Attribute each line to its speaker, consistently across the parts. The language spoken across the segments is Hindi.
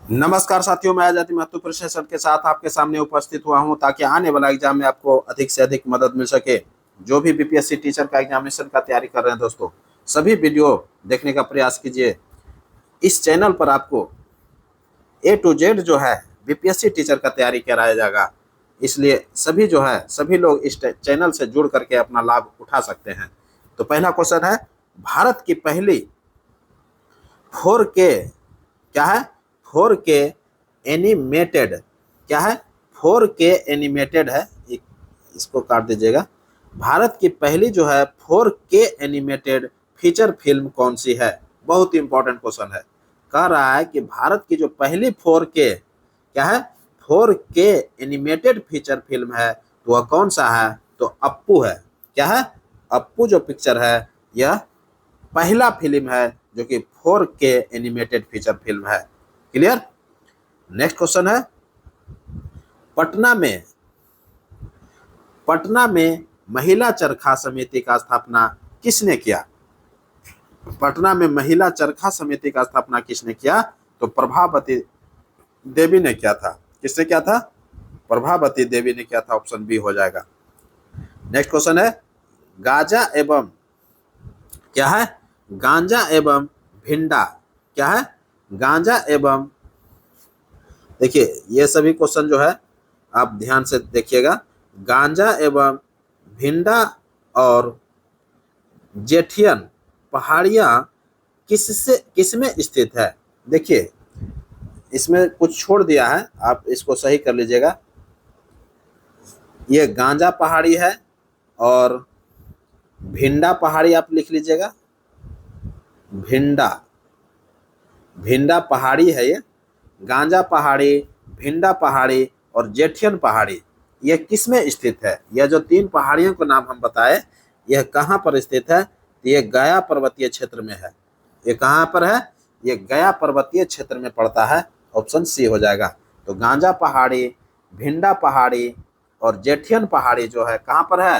Speaker 1: नमस्कार साथियों, मैं आजादी महत्वपूर्ण सेशन के साथ आपके सामने उपस्थित हुआ हूं ताकि आने वाला एग्जाम में आपको अधिक से अधिक मदद मिल सके। जो भी बीपीएससी टीचर का एग्जामिनेशन का तैयारी कर रहे हैं दोस्तों, सभी वीडियो देखने का प्रयास कीजिए। इस चैनल पर आपको ए टू जेड जो है बीपीएससी टीचर का तैयारी कराया जाएगा, इसलिए सभी जो है सभी लोग इस चैनल से जुड़ करके अपना लाभ उठा सकते हैं। तो पहला क्वेश्चन है, भारत की पहली 4K क्या है? 4K एनिमेटेड क्या है? 4K एनिमेटेड है, इसको काट दीजिएगा। भारत की पहली जो है 4K एनिमेटेड फीचर फिल्म कौन सी है? बहुत ही इंपॉर्टेंट क्वेश्चन है। कह रहा है कि भारत की जो पहली 4K क्या है? 4K एनिमेटेड फीचर फिल्म है, तो वह कौन सा है? तो अप्पू है। क्या है? अप्पू जो पिक्चर है यह पहला फिल्म है जो कि 4K एनिमेटेड फीचर फिल्म है। क्लियर? नेक्स्ट क्वेश्चन है, पटना में महिला चरखा समिति का स्थापना किसने किया? पटना में महिला चरखा समिति का स्थापना किसने किया? तो प्रभावती देवी ने किया था। किसने किया था? प्रभावती देवी ने किया था। ऑप्शन बी हो जाएगा। नेक्स्ट क्वेश्चन है, गांजा एवं क्या है? गांजा एवं भिंडा क्या है? गांजा एवं, देखिए ये सभी क्वेश्चन जो है आप ध्यान से देखिएगा। गांजा एवं भिंडा और जेठियन पहाड़ियां किसमें स्थित है? देखिए इसमें कुछ छोड़ दिया है, आप इसको सही कर लीजिएगा। ये गांजा पहाड़ी है और भिंडा पहाड़ी आप लिख लीजिएगा। भिंडा पहाड़ी है ये। गांजा पहाड़ी, भिंडा पहाड़ी और जेठियन पहाड़ी, यह किसमें स्थित है? यह जो तीन पहाड़ियों का नाम हम बताए, यह कहाँ पर स्थित है? तो यह गया पर्वतीय क्षेत्र में है। ये कहाँ पर है? ये गया पर्वतीय क्षेत्र में पड़ता है। ऑप्शन सी हो जाएगा। तो गांजा पहाड़ी, भिंडा पहाड़ी और जेठियन पहाड़ी जो है कहाँ पर है?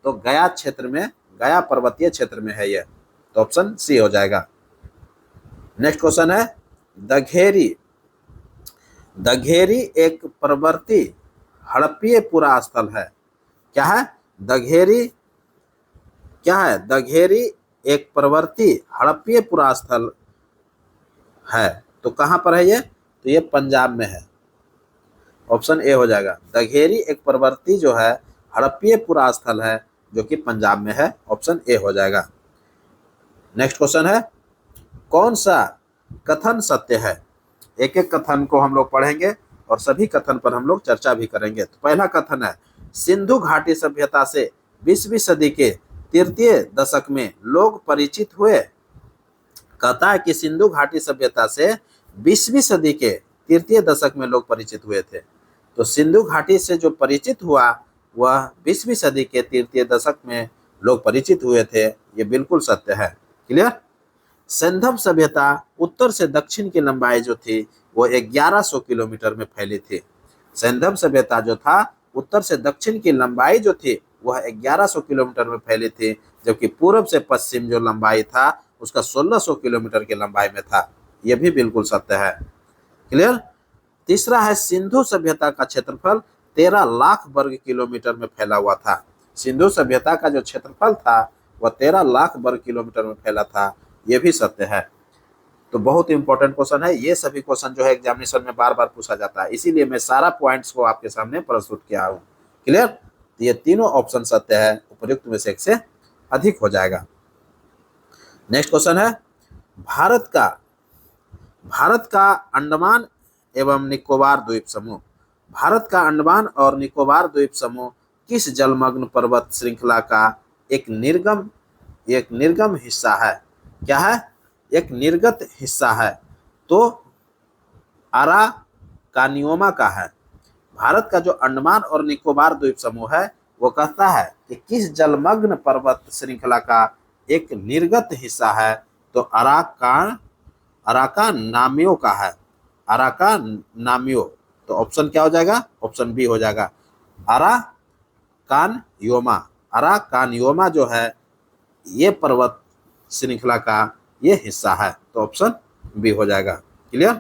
Speaker 1: तो गया क्षेत्र में, गया पर्वतीय क्षेत्र में है यह। तो ऑप्शन सी हो जाएगा। नेक्स्ट क्वेश्चन है, दघेरी दघेरी एक प्रवर्ती हड़प्पीय पुरा स्थल है। क्या है? दघेरी क्या है? दघेरी एक प्रवर्ती हड़प्पीय पुरा स्थल है। तो कहां पर है ये? तो ये पंजाब में है। ऑप्शन ए हो जाएगा। दघेरी एक प्रवर्ती जो है हड़प्पीय पुरा स्थल है जो कि पंजाब में है। ऑप्शन ए हो जाएगा। नेक्स्ट क्वेश्चन है, कौन सा कथन सत्य है? एक एक कथन को हम लोग पढ़ेंगे और सभी कथन पर हम लोग चर्चा भी करेंगे। तो पहला कथन है, सिंधु घाटी सभ्यता से 20वीं सदी के तृतीय दशक में लोग परिचित हुए। कहता है कि सिंधु घाटी सभ्यता से 20वीं सदी के तृतीय दशक में लोग परिचित हुए थे। तो सिंधु घाटी से जो परिचित हुआ वह 20वीं सदी के तृतीय दशक में लोग परिचित हुए थे। ये बिल्कुल सत्य है। क्लियर? सिंधव सभ्यता उत्तर से दक्षिण की लंबाई जो थी वो 1100 किलोमीटर में फैली थी। सिंधव सभ्यता जो था उत्तर से दक्षिण की लंबाई जो थी वह 1100 किलोमीटर में फैली थी, जबकि पूर्व से पश्चिम जो लंबाई था उसका 1600 किलोमीटर की लंबाई में था। यह भी बिल्कुल सत्य है। क्लियर? तीसरा है, सिंधु सभ्यता का क्षेत्रफल 13 लाख वर्ग किलोमीटर में फैला हुआ था। सिंधु सभ्यता का जो क्षेत्रफल था वह 13 लाख वर्ग किलोमीटर में फैला था। यह भी सत्य है। तो बहुत इंपॉर्टेंट क्वेश्चन है। ये सभी क्वेश्चन जो है एग्जामिनेशन में बार बार पूछा जाता है, इसीलिए मैं सारा पॉइंट्स को आपके सामने प्रस्तुत किया हूँ। क्लियर? तो ये तीनों ऑप्शन सत्य है, उपयुक्त में से एक से अधिक हो जाएगा। नेक्स्ट क्वेश्चन है, भारत का अंडमान एवं निकोबार द्वीप समूह, भारत का अंडमान और निकोबार द्वीप समूह किस जलमग्न पर्वत श्रृंखला का एक निर्गम हिस्सा है? क्या है? एक निर्गत हिस्सा है। तो अराकानियोमा का है। भारत का जो अंडमान और निकोबार द्वीप समूह है वो कहता है कि किस जलमग्न पर्वत श्रृंखला का एक निर्गत हिस्सा है? तो अराकानामियो का है। अराकानामियो। तो ऑप्शन क्या हो जाएगा? ऑप्शन बी हो जाएगा। अराकानियोमा जो है ये पर्वत श्रृंखला का ये हिस्सा है। तो ऑप्शन बी हो जाएगा। क्लियर?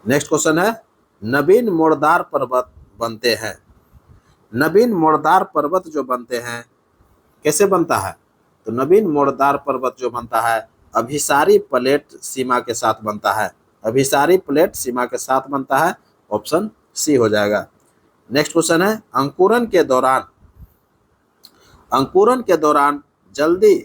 Speaker 1: नेक्स्ट क्वेश्चन है, नवीन मोड़दार पर्वत बनते हैं। नवीन मोड़दार पर्वत जो बनते हैं कैसे बनता है? तो नवीन मोड़दार पर्वत जो बनता है अभिसारी प्लेट सीमा के साथ बनता है। अभिसारी प्लेट सीमा के साथ बनता है। ऑप्शन सी हो जाएगा। नेक्स्ट क्वेश्चन है, अंकुरन के दौरान जल्दी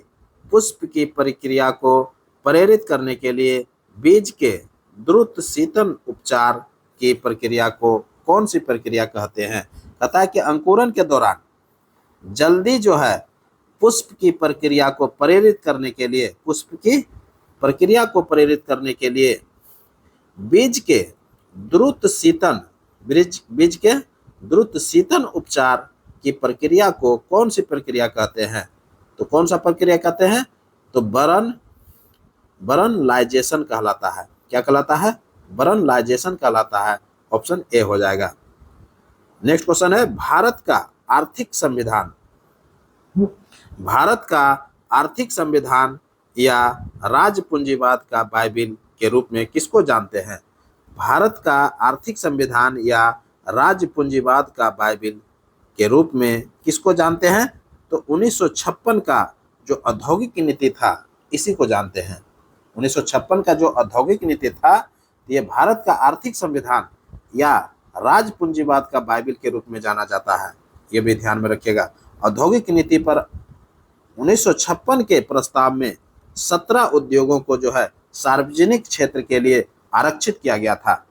Speaker 1: पुष्प की प्रक्रिया को प्रेरित करने के लिए बीज के द्रुत शीतन उपचार की प्रक्रिया को कौन सी प्रक्रिया कहते हैं? कहता है कि अंकुरन के दौरान जल्दी जो है पुष्प की प्रक्रिया को प्रेरित करने के लिए, पुष्प की प्रक्रिया को प्रेरित करने के लिए बीज के द्रुत शीतन बीज के द्रुत शीतन उपचार की प्रक्रिया को कौन सी प्रक्रिया कहते हैं? तो कौन सा प्रक्रिया कहते हैं? तो बरनलाइजेशन कहलाता है। क्या कहलाता है? बरनलाइजेशन कहलाता है। ऑप्शन ए हो जाएगा। नेक्स्ट क्वेश्चन है, भारत का आर्थिक संविधान या राजपूंजीवाद का बाइबिल के रूप में किसको जानते हैं? भारत का आर्थिक संविधान या राजपूंजीवाद का बाइबिल के रूप में किसको जानते हैं? तो 1956 का जो औद्योगिक नीति था इसी को जानते हैं। 1956 का जो औद्योगिक नीति था ये भारत का आर्थिक संविधान या राजपूंजीवाद का बाइबिल के रूप में जाना जाता है। ये भी ध्यान में रखिएगा। औद्योगिक नीति पर 1956 के प्रस्ताव में 17 उद्योगों को जो है सार्वजनिक क्षेत्र के लिए आरक्षित किया गया था।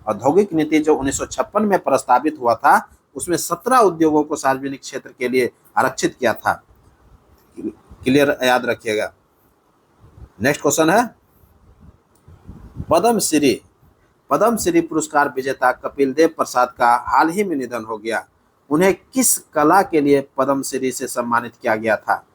Speaker 1: औद्योगिक नीति जो 1956 में प्रस्तावित हुआ था उसमें 17 उद्योगों को सार्वजनिक क्षेत्र के लिए आरक्षित किया था। क्लियर, याद रखिएगा। नेक्स्ट क्वेश्चन है, पद्मश्री पुरस्कार विजेता कपिल देव प्रसाद का हाल ही में निधन हो गया। उन्हें किस कला के लिए पद्मश्री से सम्मानित किया गया था?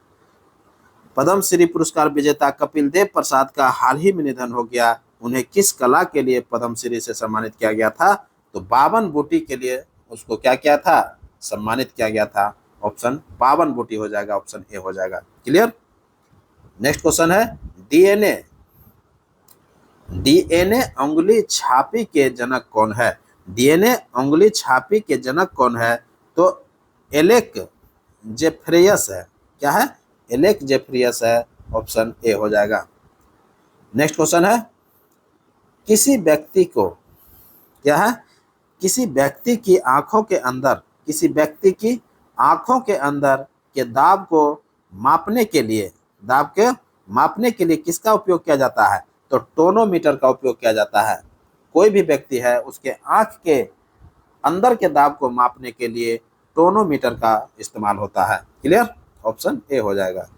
Speaker 1: पद्मश्री पुरस्कार विजेता कपिल देव प्रसाद का हाल ही में निधन हो गया। उन्हें किस कला के लिए पद्मश्री से सम्मानित किया गया था? तो बावन बूटी के लिए उसको क्या किया था? सम्मानित किया गया था। ऑप्शन बावन बूटी हो जाएगा। ऑप्शन ए हो जाएगा। क्लियर। नेक्स्ट क्वेश्चन है, डीएनए अंगुली छापी के जनक कौन है? डीएनए अंगुली छापी के जनक कौन है? तो एलेक जेफ्रेयस है। क्या है? एलेक जेफ्रेयस है। ऑप्शन ए हो जाएगा। नेक्स्ट क्वेश्चन है, किसी व्यक्ति की आंखों के अंदर के दाब मापने के लिए किसका उपयोग किया जाता है? तो टोनोमीटर का उपयोग किया जाता है। कोई भी व्यक्ति है उसके आंख के अंदर के दाब को मापने के लिए टोनोमीटर का इस्तेमाल होता है। क्लियर। ऑप्शन ए हो जाएगा।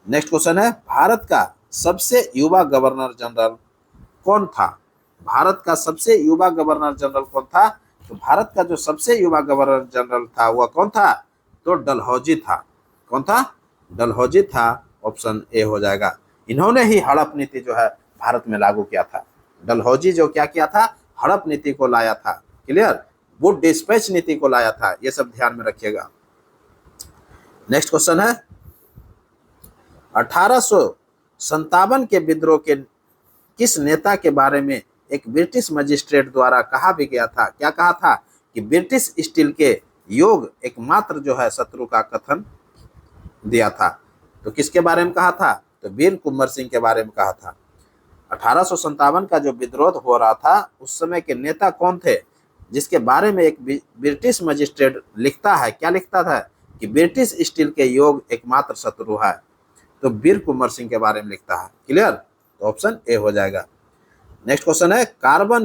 Speaker 1: नेक्स्ट क्वेश्चन है, भारत का सबसे युवा गवर्नर जनरल कौन था? भारत का सबसे युवा गवर्नर जनरल कौन था? तो भारत का जो सबसे युवा गवर्नर जनरल था वह कौन था? तो डलहौजी था। कौन था? डलहौजी था। ऑप्शन ए हो जाएगा। इन्होंने ही हड़प नीति जो है भारत में लागू किया था। डलहौजी जो क्या किया था? हड़प नीति को लाया था। क्लियर। वुड डिस्पैच नीति को लाया था। ये सब ध्यान में रखिएगा। नेक्स्ट क्वेश्चन है, 1857 के विद्रोह के किस नेता के बारे में एक ब्रिटिश मजिस्ट्रेट द्वारा कहा भी गया था? क्या कहा था? कि ब्रिटिश स्टील के योग एकमात्र जो है शत्रु का कथन दिया था। तो किसके बारे में कहा था? तो वीर कुंवर सिंह के बारे में कहा था। 1857 का जो विद्रोह हो रहा था उस समय के नेता कौन थे जिसके बारे में एक ब्रिटिश मजिस्ट्रेट लिखता है? क्या लिखता था? कि ब्रिटिश स्टील के योग एकमात्र शत्रु है। तो वीर कुंवर सिंह के बारे में लिखता है। क्लियर। तो ऑप्शन ए हो जाएगा। नेक्स्ट क्वेश्चन है, कार्बन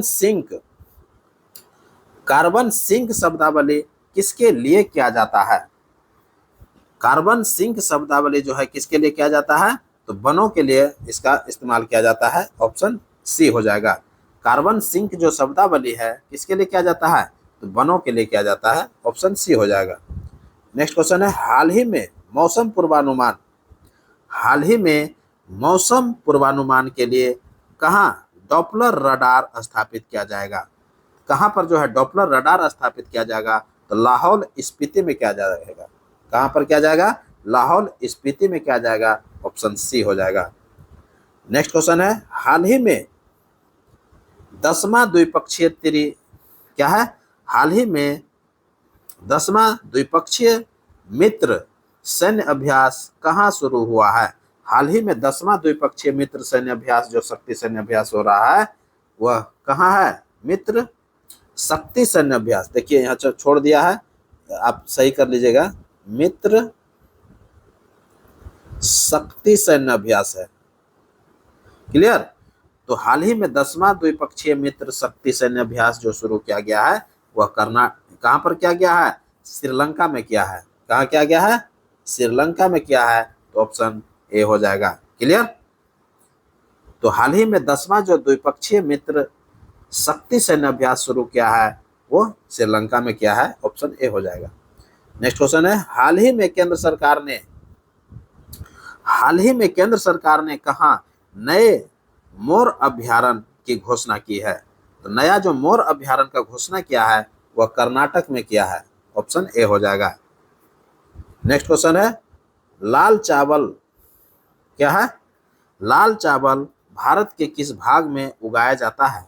Speaker 1: सिंक शब्दावली किसके लिए किया जाता है? कार्बन सिंक शब्दावली जो है किसके लिए किया जाता है? तो वनों के लिए इसका इस्तेमाल किया जाता है। ऑप्शन सी हो जाएगा। कार्बन सिंक जो शब्दावली है किसके लिए किया जाता है? तो वनों के लिए किया जाता है। ऑप्शन सी हो जाएगा। नेक्स्ट क्वेश्चन है, हाल ही में मौसम पूर्वानुमान के लिए कहाँ डॉपलर रडार स्थापित किया जाएगा? कहाँ पर जो है डॉपलर रडार स्थापित किया जाएगा? तो लाहौल स्पीति में किया जाएगा। कहाँ पर किया जाएगा? लाहौल स्पीति में किया जाएगा। ऑप्शन सी हो जाएगा। नेक्स्ट क्वेश्चन है, हाल ही में 10वां द्विपक्षीय क्या है, हाल ही में 10वां द्विपक्षीय मित्र सैन्य अभ्यास कहाँ शुरू हुआ है? हाल ही में 10वां द्विपक्षीय मित्र सैन्य अभ्यास, जो शक्ति सैन्य अभ्यास हो रहा है, वह कहाँ है? मित्र शक्ति सैन्य अभ्यास। देखिए यहाँ छोड़ दिया है, आप सही कर लीजिएगा, मित्र शक्ति सैन्य अभ्यास है। क्लियर? तो हाल ही में 10वां द्विपक्षीय मित्र शक्ति सैन्य अभ्यास जो शुरू किया गया है, वह कहाँ पर किया गया है? श्रीलंका में किया है। कहाँ किया गया है? श्रीलंका में किया है। तो ऑप्शन ए हो जाएगा। क्लियर? तो हाल ही में 10वां जो द्विपक्षीय मित्र शक्ति सैन्य अभ्यास शुरू किया है, वो श्रीलंका में किया है। ऑप्शन ए हो जाएगा। नेक्स्ट क्वेश्चन है, हाल ही में केंद्र सरकार ने कहा नए मोर अभ्यारण्य की घोषणा की है? तो नया जो मोर अभ्यारण्य का घोषणा किया है, वह कर्नाटक में किया है। ऑप्शन ए हो जाएगा। नेक्स्ट क्वेश्चन है, लाल चावल क्या है? लाल चावल भारत के किस भाग में उगाया जाता है?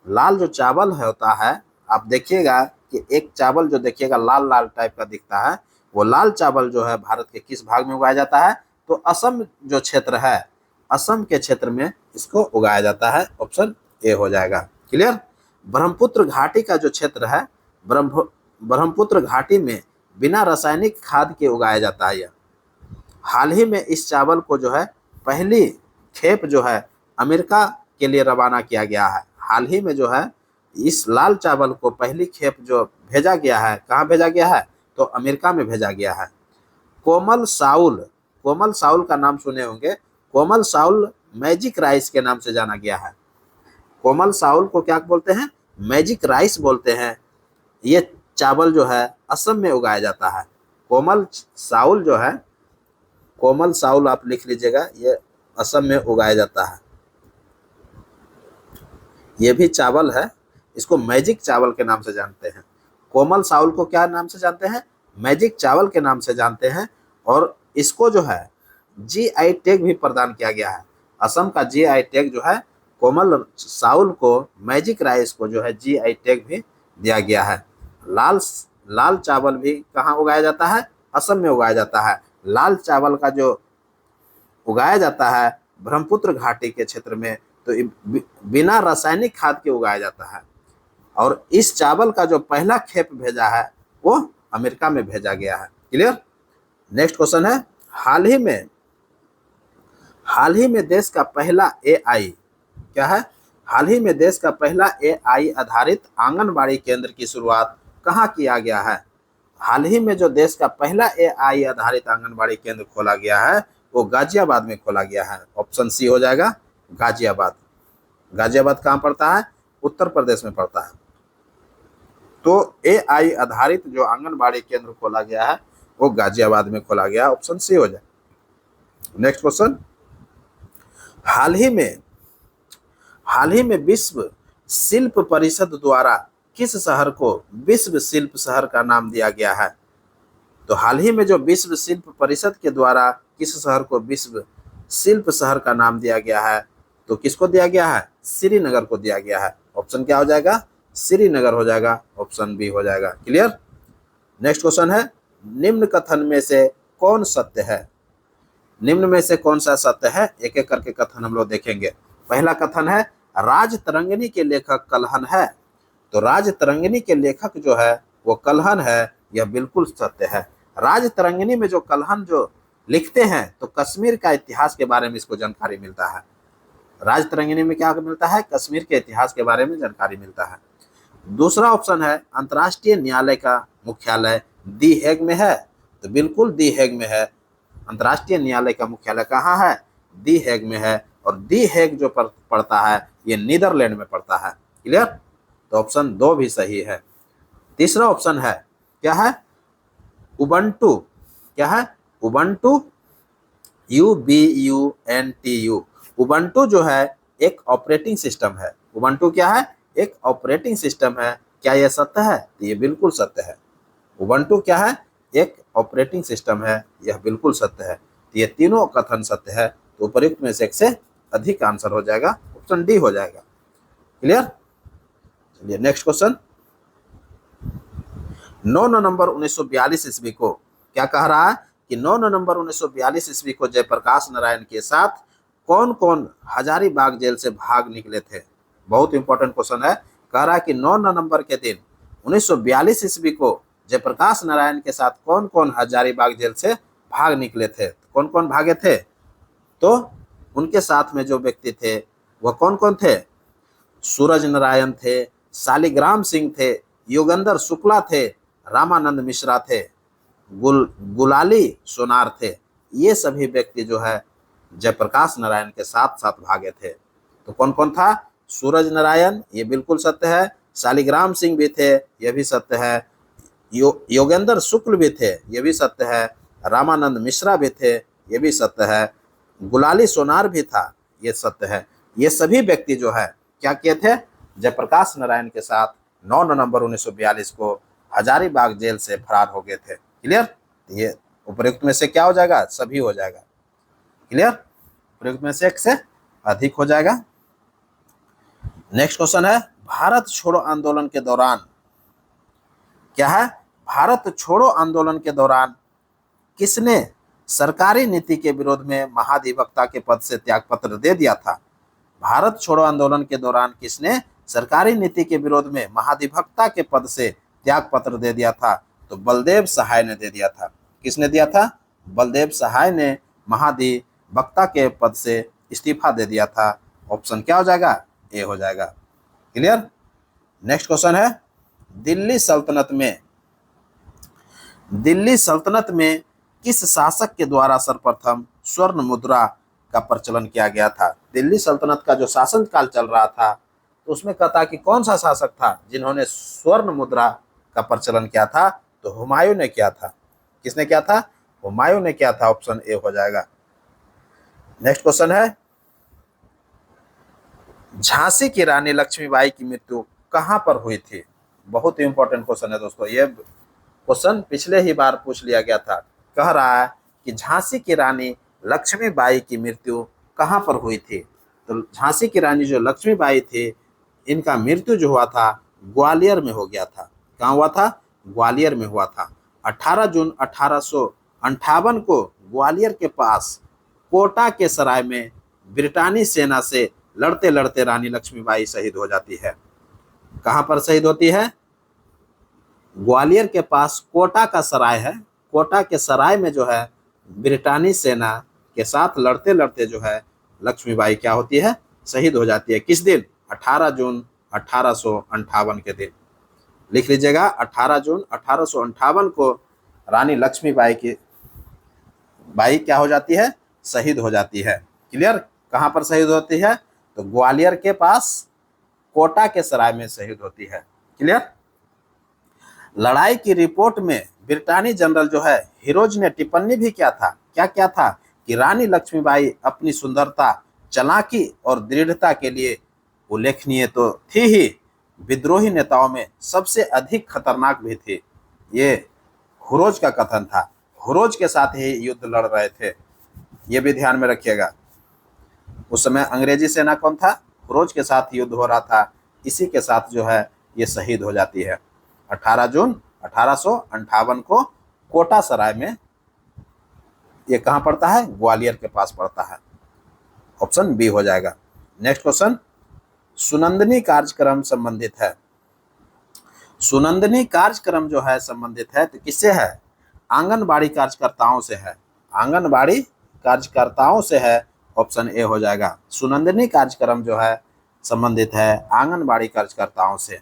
Speaker 1: लाल जो चावल होता है, आप देखिएगा कि एक चावल जो देखिएगा लाल लाल टाइप का दिखता है, वो लाल चावल जो है भारत के किस भाग में उगाया जाता है? तो असम जो क्षेत्र है, असम के क्षेत्र में इसको उगाया जाता है। ऑप्शन ए हो जाएगा। क्लियर? ब्रह्मपुत्र घाटी का जो क्षेत्र है, ब्रह्मपुत्र घाटी में बिना रासायनिक खाद के उगाया जाता है। यह हाल ही में इस चावल को जो है पहली खेप जो है अमेरिका के लिए रवाना किया गया है। हाल ही में जो है इस लाल चावल को पहली खेप जो भेजा गया है, कहाँ भेजा गया है? तो अमेरिका में भेजा गया है। कोमल साउल का नाम सुने होंगे। कोमल साउल मैजिक राइस के नाम से जाना गया है। कोमल साउल को क्या बोलते हैं? मैजिक राइस बोलते हैं। ये चावल जो है असम में उगाया जाता है। कोमल साउल आप लिख लीजिएगा, ये असम में उगाया जाता है। ये भी चावल है, इसको मैजिक चावल के नाम से जानते हैं। कोमल साउल को क्या नाम से जानते हैं? मैजिक चावल के नाम से जानते हैं। और इसको जो है जीआई टैग भी प्रदान किया गया है। असम का जीआई टैग जो है, कोमल साउल को, मैजिक राइस को जो है जीआई टैग भी दिया गया है। लाल चावल भी कहाँ उगाया जाता है? असम में उगाया जाता है। लाल चावल का जो उगाया जाता है ब्रह्मपुत्र घाटी के क्षेत्र में, तो बिना रासायनिक खाद के उगाया जाता है। और इस चावल का जो पहला खेप भेजा है, वो अमेरिका में भेजा गया है। क्लियर? नेक्स्ट क्वेश्चन है, हाल ही में देश का पहला एआई क्या है? हाल ही में देश का पहला एआई आधारित आंगनबाड़ी केंद्र की शुरुआत कहाँ किया गया है? हाल ही में जो देश का पहला एआई आधारित आंगनबाड़ी केंद्र खोला गया है, वो गाजियाबाद में खोला गया है। ऑप्शन सी हो जाएगा, गाजियाबाद। गाजियाबाद कहाँ पड़ता है? उत्तर प्रदेश में पड़ता है। तो एआई आधारित जो आंगनबाड़ी केंद्र खोला गया है, वो गाजियाबाद में खोला गया। ऑप्शन सी हो जाए। नेक्स्ट क्वेश्चन, हाल ही में विश्व शिल्प परिषद द्वारा किस शहर को विश्व शिल्प शहर का नाम दिया गया है? तो हाल ही में जो विश्व शिल्प परिषद के द्वारा किस शहर को विश्व शिल्प शहर का नाम दिया गया है? तो किसको दिया गया है? श्रीनगर को दिया गया है। ऑप्शन क्या हो जाएगा? श्रीनगर हो जाएगा। ऑप्शन बी हो जाएगा। क्लियर? नेक्स्ट क्वेश्चन है, निम्न कथन में से कौन सत्य है? निम्न में से कौन सा सत्य है? एक एक करके कथन हम लोग देखेंगे। पहला कथन है, राज तरंगिणी के लेखक कल्हण है। तो राज तरंगिणी के लेखक जो है वो कल्हण है, यह बिल्कुल सत्य है। राज तरंगिणी में जो कल्हण जो लिखते हैं, तो कश्मीर का इतिहास के बारे में इसको जानकारी मिलता है। राज तरंगिणी में क्या मिलता है? कश्मीर के इतिहास के बारे में जानकारी मिलता है। दूसरा ऑप्शन है, अंतर्राष्ट्रीय न्यायालय का मुख्यालय दी हेग में है। तो बिल्कुल दी हेग में है। अंतर्राष्ट्रीय न्यायालय का मुख्यालय कहाँ है? दी हेग में है। और दी हेग जो पड़ता है, ये नीदरलैंड में पड़ता है। क्लियर? तो ऑप्शन 2 भी सही है। तीसरा ऑप्शन है, क्या है? उबंटू। क्या है? Ubuntu, UBUNTU। उबंटू जो है एक ऑपरेटिंग सिस्टम है। उबंटू क्या है? एक ऑपरेटिंग सिस्टम है। क्या यह सत्य है? तो ये बिल्कुल सत्य है। उबंटू क्या है? एक ऑपरेटिंग सिस्टम है। यह बिल्कुल सत्य है। तो ये तीनों कथन सत्य है। तो उपयुक्त में से एक से अधिक आंसर हो जाएगा। ऑप्शन डी हो जाएगा। क्लियर? चलिए नेक्स्ट क्वेश्चन। 9 नवंबर 1942 ईस्वी को क्या कह रहा है कि 9 नवंबर 1942 ईस्वी को जयप्रकाश नारायण के साथ कौन कौन हजारीबाग जेल से भाग निकले थे। बहुत इंपॉर्टेंट क्वेश्चन है। कह रहा है कि 9 नवंबर के दिन 1942 ईस्वी को जयप्रकाश नारायण के साथ कौन कौन हजारीबाग जेल से भाग निकले थे। कौन कौन भागे थे, तो उनके साथ में जो व्यक्ति थे वह कौन कौन थे। सूरज नारायण थे, शालिग्राम सिंह थे, योगेंद्र शुक्ला थे, रामानंद मिश्रा थे, गुलाली सोनार थे। ये सभी व्यक्ति जो है जयप्रकाश नारायण के साथ साथ भागे थे। तो कौन कौन था। सूरज नारायण, ये बिल्कुल सत्य है। शालिग्राम सिंह भी थे, यह भी सत्य है। योगेंद्र शुक्ल भी थे, यह भी सत्य है। रामानंद मिश्रा भी थे, यह भी सत्य है। गुलाली सोनार भी था, यह सत्य है। ये सभी व्यक्ति जो है क्या किए थे, जयप्रकाश नारायण के साथ 9 नवंबर 1942 को हजारीबाग जेल से फरार हो गए थे। क्लियर। ये उपयुक्त में से क्या हो जाएगा, सभी हो जाएगा। क्लियर। उपयुक्त में से एक से अधिक हो जाएगा। नेक्स्ट क्वेश्चन है, भारत छोड़ो आंदोलन के दौरान क्या है, भारत छोड़ो आंदोलन के दौरान किसने सरकारी नीति के विरोध में महाधिवक्ता के पद से त्यागपत्र दे दिया था। भारत छोड़ो आंदोलन के दौरान किसने सरकारी नीति के विरोध में महाधिवक्ता के पद से त्यागपत्र दे दिया था, तो बलदेव सहाय ने दे दिया था। किसने दिया था, बलदेव सहाय ने महाधिवक्ता के पद से इस्तीफा दे दिया था। ऑप्शन क्या हो जाएगा, ए हो जाएगा। क्लियर। नेक्स्ट क्वेश्चन है, दिल्ली सल्तनत में किस शासक के द्वारा सर्वप्रथम स्वर्ण मुद्रा का प्रचलन किया गया था। दिल्ली सल्तनत का जो शासन काल चल रहा था तो उसमें कहता कि कौन सा शासक था जिन्होंने स्वर्ण मुद्रा का प्रचलन किया था, तो हुमायूं ने किया था। किसने किया था, हुमायूं ने किया था। ऑप्शन ए हो जाएगा। नेक्स्ट क्वेश्चन है, झांसी की रानी लक्ष्मीबाई की मृत्यु कहां पर हुई थी। बहुत ही इंपॉर्टेंट क्वेश्चन है दोस्तों। ये क्वेश्चन पिछले ही बार पूछ लिया गया था। कह रहा है कि झांसी की रानी लक्ष्मीबाई की मृत्यु कहां पर हुई थी। तो झांसी की रानी जो लक्ष्मीबाई थी, इनका मृत्यु जो हुआ था ग्वालियर में हो गया था। कहाँ हुआ था, ग्वालियर में हुआ था। 18 जून 1858 को ग्वालियर के पास कोटा के सराय में ब्रिटानी सेना से लड़ते लड़ते रानी लक्ष्मीबाई शहीद हो जाती है। कहाँ पर शहीद होती है, ग्वालियर के पास कोटा का सराय है। कोटा के सराय में जो है ब्रिटानी सेना के साथ लड़ते लड़ते जो है लक्ष्मीबाई क्या होती है, शहीद हो जाती है। किस दिन, 18 जून 1858 के दिन। लिख लीजिएगा, 18 जून 1858 को रानी लक्ष्मीबाई की क्या हो जाती है, शहीद हो जाती है। क्लियर। कहाँ पर शहीद होती है, तो ग्वालियर के पास कोटा के सराय में शहीद होती है। क्लियर। लड़ाई की रिपोर्ट में ब्रिटानी जनरल जो है हिरोज ने टिप्पणी भी किया था। क्या क्या था कि रानी लक्ष्मीबाई अपनी सुंदरता, चालाकी और दृढ़ता के लिए उल्लेखनीय तो थी ही, विद्रोही नेताओं में सबसे अधिक खतरनाक भी थी। ये हुरोज का कथन था। हुरोज के साथ ही युद्ध लड़ रहे थे, ये भी ध्यान में रखिएगा। उस समय अंग्रेजी सेना कौन था, हुरोज के साथ युद्ध हो रहा था। इसी के साथ जो है ये शहीद हो जाती है 18 जून 1858 को कोटा सराय में। ये कहाँ पड़ता है, ग्वालियर के पास पड़ता है। ऑप्शन बी हो जाएगा। नेक्स्ट क्वेश्चन, सुनंदनी कार्यक्रम संबंधित है। सुनंदनी कार्यक्रम जो है संबंधित है तो किससे है, आंगनबाड़ी कार्यकर्ताओं से है। आंगनबाड़ी कार्यकर्ताओं से है। ऑप्शन ए हो जाएगा। सुनंदनी कार्यक्रम जो है संबंधित है आंगनबाड़ी कार्यकर्ताओं से।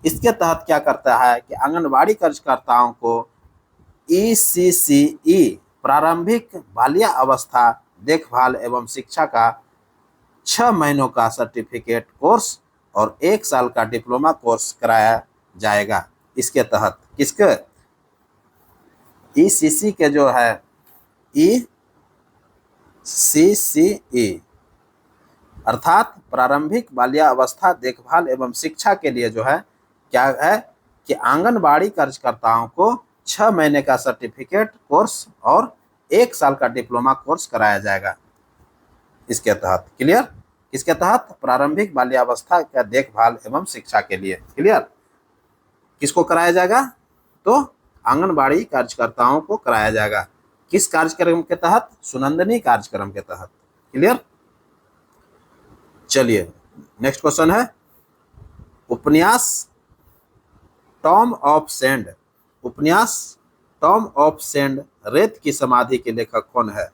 Speaker 1: इसके तहत क्या करता है कि आंगनबाड़ी कार्यकर्ताओं को ECCE प्रारंभिक बालिया अवस्था देखभाल एवं शिक्षा का 6 महीनों का सर्टिफिकेट कोर्स और 1 साल का डिप्लोमा कोर्स कराया जाएगा। इसके तहत किसके, ECC के जो है ECCE अर्थात प्रारंभिक बालिया अवस्था देखभाल एवं शिक्षा के लिए जो है क्या है कि आंगनबाड़ी कार्यकर्ताओं को 6 महीने का सर्टिफिकेट कोर्स और 1 साल का डिप्लोमा कोर्स कराया जाएगा इसके तहत। क्लियर। किसके तहत? प्रारंभिक बाल्यावस्था का देखभाल एवं शिक्षा के लिए। क्लियर? किसको कराया जाएगा? तो आंगनबाड़ी कार्यकर्ताओं को कराया जाएगा। किस कार्यक्रम के तहत? सुनंदनी कार्यक्रम के तहत। क्लियर? चलिए नेक्स्ट क्वेश्चन है, उपन्यास टॉम ऑफ सेंड, उपन्यास टॉम ऑफ सेंड रेत की समाधि के लेखक कौन है?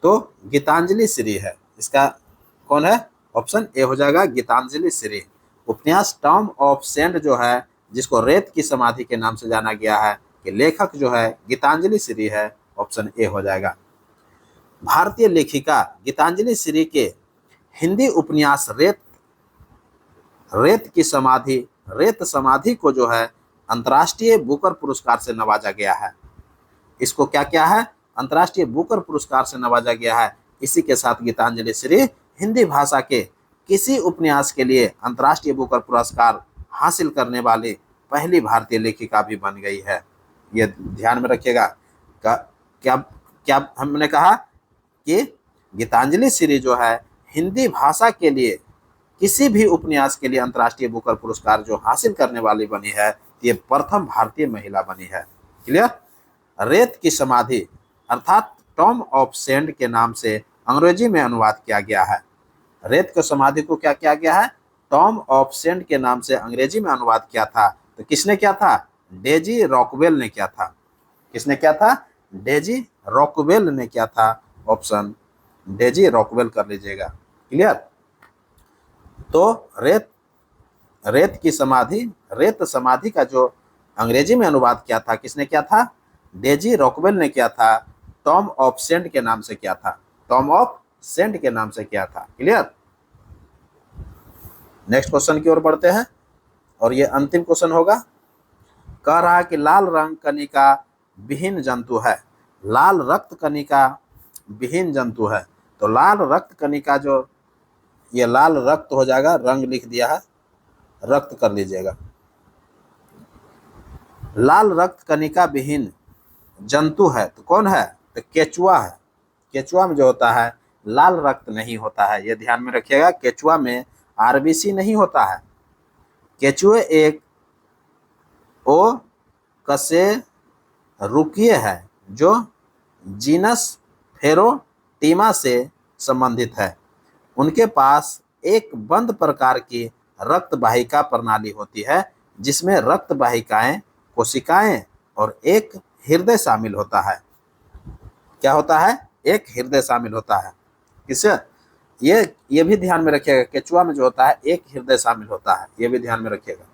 Speaker 1: तो गीतांजलि श्री है। इसका कौन है? ऑप्शन ए हो जाएगा गीतांजलि श्री। उपन्यास टॉम ऑफ सेंड जो है, जिसको रेत की समाधि के नाम से जाना गया है, कि लेखक जो है गीतांजलि श्री है। ऑप्शन ए हो जाएगा। भारतीय लेखिका गीतांजलि श्री के हिंदी उपन्यास रेत की समाधि, रेत समाधि को जो है अंतर्राष्ट्रीय बुकर पुरस्कार से नवाजा गया है। इसको क्या क्या है? अंतर्राष्ट्रीय बुकर पुरस्कार से नवाजा गया है। इसी के साथ गीतांजलि श्री हिंदी भाषा के किसी उपन्यास के लिए अंतर्राष्ट्रीय बुकर पुरस्कार हासिल करने वाली पहली भारतीय लेखिका भी बन गई है। ये ध्यान में रखिएगा। क्या क्या हमने कहा कि गीतांजलि श्री जो है हिंदी भाषा के लिए किसी भी उपन्यास के लिए अंतर्राष्ट्रीय बुकर पुरस्कार जो हासिल करने वाली बनी है, ये प्रथम भारतीय महिला बनी है। क्लियर? रेत की समाधि अर्थात टॉम ऑफ सेंड के नाम से अंग्रेजी में अनुवाद किया गया है। रेत की समाधि को क्या किया गया है? टॉम ऑफ सेंड के नाम से अंग्रेजी में अनुवाद किया था। तो किसने किया था? डेजी रॉकवेल ने किया था। किसने किया था? डेजी रॉकवेल ने किया था। ऑप्शन डेजी रॉकवेल कर लीजिएगा। क्लियर? तो रेत की समाधि, रेत समाधि का जो अंग्रेजी में अनुवाद किया था, किसने किया था? डेजी रॉकवेल ने किया था। टॉम ऑफ सेंड के नाम से किया था। टॉम ऑफ सेंड के नाम से किया था। क्लियर? नेक्स्ट क्वेश्चन की ओर बढ़ते हैं और ये अंतिम क्वेश्चन होगा। कह रहा है कि लाल रंग कनिका विहीन जंतु है। लाल रक्त कनिका विहीन जंतु है। तो लाल रक्त कनिका जो, ये लाल रक्त हो जाएगा, रंग लिख दिया है, रक्त कर लीजिएगा। लाल रक्त कनिका विहीन जंतु है तो कौन है? तो केचुआ है। केचुआ में जो होता है लाल रक्त नहीं होता है, ये ध्यान में रखिएगा। केचुआ में आरबीसी नहीं होता है। केचुए एक ओ कशेरुकीय है जो जीनस फेरोटीमा से संबंधित है। उनके पास एक बंद प्रकार की रक्त वाहिका प्रणाली होती है जिसमें रक्त वाहिकाएं, कोशिकाएं और एक हृदय शामिल होता है। क्या होता है? एक हृदय शामिल होता है। किससे? ये भी ध्यान में रखिएगा। केचुआ में जो होता है एक हृदय शामिल होता है, ये भी ध्यान में रखिएगा।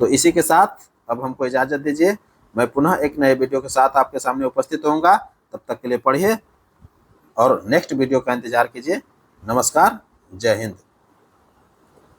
Speaker 1: तो इसी के साथ अब हमको इजाजत दीजिए। मैं पुनः एक नए वीडियो के साथ आपके सामने उपस्थित होऊंगा। तब तक के लिए पढ़िए और नेक्स्ट वीडियो का इंतजार कीजिए। नमस्कार, जय हिंद।